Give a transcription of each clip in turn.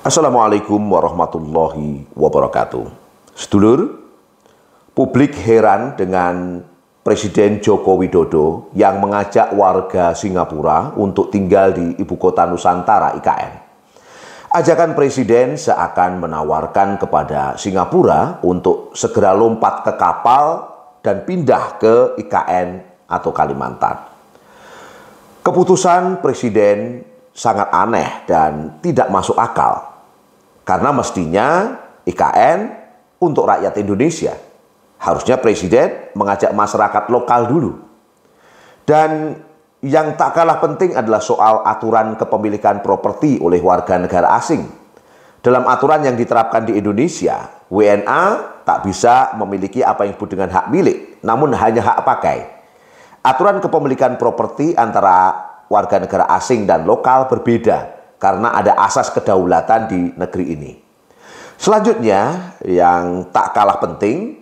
Assalamualaikum warahmatullahi wabarakatuh. Sedulur, publik heran dengan Presiden Joko Widodo yang mengajak warga Singapura untuk tinggal di Ibu Kota Nusantara IKN. Ajakan Presiden seakan menawarkan kepada Singapura untuk segera lompat ke kapal dan pindah ke IKN atau Kalimantan. Keputusan Presiden sangat aneh dan tidak masuk akal. Karena mestinya IKN untuk rakyat Indonesia. Harusnya Presiden mengajak masyarakat lokal dulu. Dan yang tak kalah penting adalah soal aturan kepemilikan properti oleh warga negara asing. Dalam aturan yang diterapkan di Indonesia, WNA tak bisa memiliki apa yang disebut dengan hak milik, namun hanya hak pakai. Aturan kepemilikan properti antara warga negara asing dan lokal berbeda karena ada asas kedaulatan di negeri ini. Selanjutnya, yang tak kalah penting,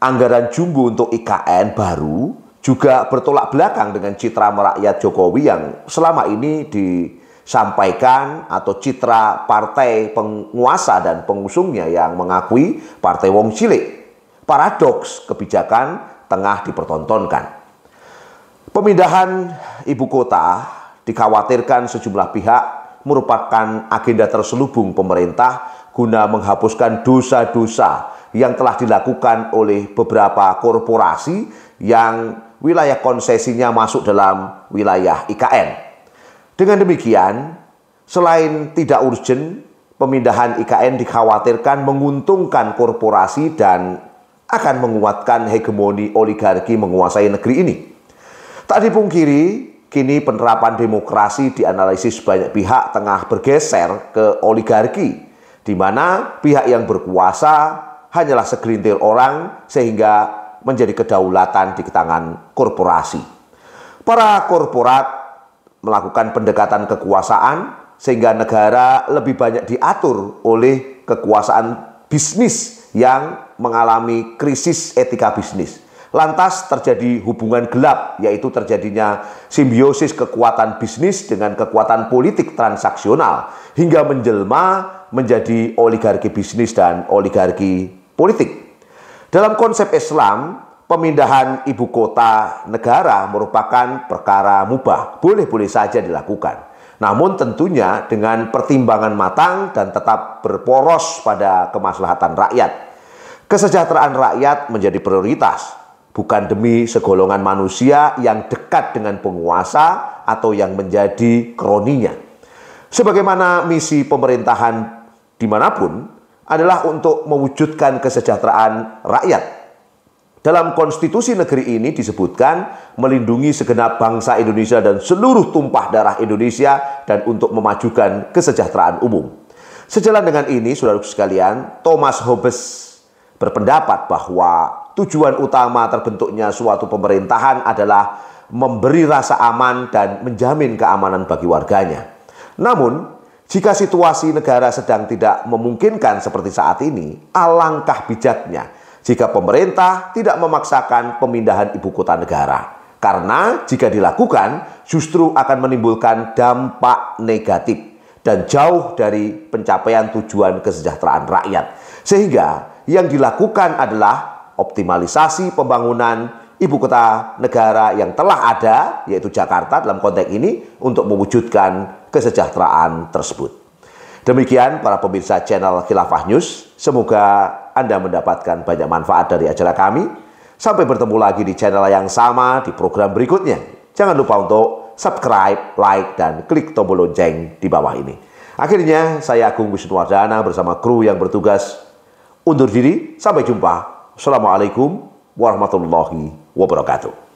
anggaran jumbo untuk IKN baru juga bertolak belakang dengan citra merakyat Jokowi yang selama ini disampaikan atau citra partai penguasa dan pengusungnya yang mengakui partai wong cilik. Paradoks kebijakan tengah dipertontonkan. Pemindahan ibu kota dikhawatirkan sejumlah pihak merupakan agenda terselubung pemerintah guna menghapuskan dosa-dosa yang telah dilakukan oleh beberapa korporasi yang wilayah konsesinya masuk dalam wilayah IKN. Dengan demikian, selain tidak urgent, pemindahan IKN dikhawatirkan menguntungkan korporasi dan akan menguatkan hegemoni oligarki menguasai negeri ini. Tak dipungkiri, kini penerapan demokrasi dianalisis banyak pihak tengah bergeser ke oligarki, di mana pihak yang berkuasa hanyalah segelintir orang sehingga menjadi kedaulatan di tangan korporasi. Para korporat melakukan pendekatan kekuasaan sehingga negara lebih banyak diatur oleh kekuasaan bisnis yang mengalami krisis etika bisnis. Lantas terjadi hubungan gelap, yaitu terjadinya simbiosis kekuatan bisnis dengan kekuatan politik transaksional hingga menjelma menjadi oligarki bisnis dan oligarki politik. Dalam konsep Islam, pemindahan ibu kota negara merupakan perkara mubah, boleh-boleh saja dilakukan. Namun tentunya dengan pertimbangan matang dan tetap berporos pada kemaslahatan rakyat. Kesejahteraan rakyat menjadi prioritas, bukan demi segolongan manusia yang dekat dengan penguasa atau yang menjadi kroninya. Sebagaimana misi pemerintahan dimanapun adalah untuk mewujudkan kesejahteraan rakyat. Dalam konstitusi negeri ini disebutkan melindungi segenap bangsa Indonesia dan seluruh tumpah darah Indonesia dan untuk memajukan kesejahteraan umum. Sejalan dengan ini, saudara sekalian, Thomas Hobbes berpendapat bahwa tujuan utama terbentuknya suatu pemerintahan adalah memberi rasa aman dan menjamin keamanan bagi warganya. Namun, jika situasi negara sedang tidak memungkinkan seperti saat ini, alangkah bijaknya jika pemerintah tidak memaksakan pemindahan ibu kota negara. Karena jika dilakukan, justru akan menimbulkan dampak negatif dan jauh dari pencapaian tujuan kesejahteraan rakyat. Sehingga yang dilakukan adalah optimalisasi pembangunan ibu kota negara yang telah ada, yaitu Jakarta dalam konteks ini, untuk mewujudkan kesejahteraan tersebut. Demikian para pemirsa channel Khilafah News. Semoga Anda mendapatkan banyak manfaat dari acara kami. Sampai bertemu lagi di channel yang sama di program berikutnya. Jangan lupa untuk subscribe, like, dan klik tombol lonceng di bawah ini. Akhirnya, saya Agung Wisnuwardana bersama kru yang bertugas undur diri. Sampai jumpa. Assalamualaikum warahmatullahi wabarakatuh.